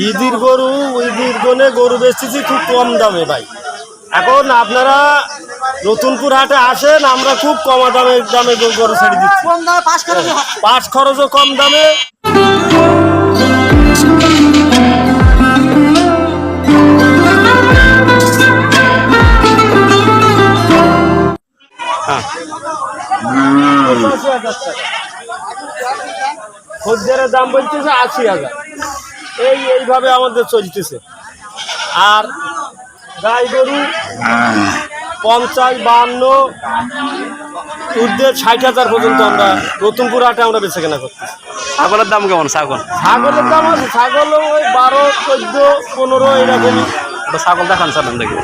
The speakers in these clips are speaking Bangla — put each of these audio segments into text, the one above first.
ঈদের গরু ঈদের জন্য গরু বেচতেছি খুব কম দামে ভাই। এখন আপনারা নতুনপুর হাটে আসেন, আমরা খুব কম দামে গরু ছেড়ে দিচ্ছি। পাঁচ খরচও কম দামে। খদ্দেরের দাম বলতেছে ৮০,০০০। এইভাবে আমাদের চলতেছে। আর গাই গরু ৫০, ৫২, ঊর্ধ্বে ৬০,০০০ পর্যন্ত আমরা নতুনপুর হাটে আমরা বেচা কেনা করতেছি। ছাগলের দাম কেমন? ছাগলের দাম আছে, ছাগলও ওই ১২, ১৪, ১৫ এরকমই। ছাগল দেখান চালান দেখি।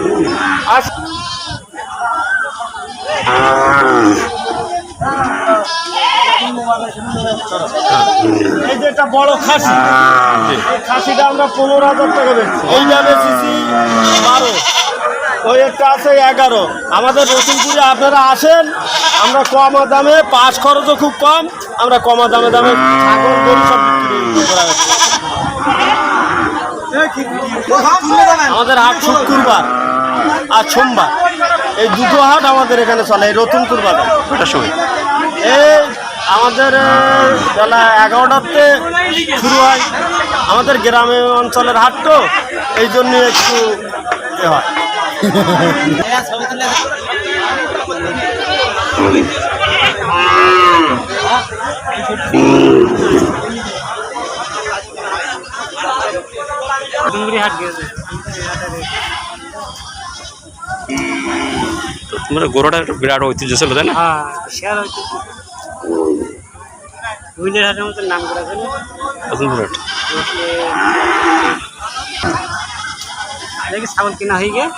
এই যে একটা বড় খাসি, এই খাসিটা আমরা ১৫,০০০ টাকা বেচছি। এইটা বেচেছি ১২, ওই একটা আছে ১১। আমাদের নতুনপুরে আপনারা আসেন, আমরা কম দামে, পাঁচ খরচও খুব কম, আমরা কম দামে ছাগল গরু সব বিক্রি করা হচ্ছে। আমাদের হাট শুক্রবার আর সোমবার, এই দুটো হাট আমাদের এখানে চলে। এই নতুনপুর বাজার কটার সময়? এই আমাদের বেলা ১১টাতে শুরু হয়। আমাদের গ্রামে অঞ্চলের হাট তো, এই জন্য একটু হয়। তোমার গরুটা বিরাট ঐতিহ্য ছিল, তাই না? নাম করা ছাগল কেনা হয়ে গিয়ে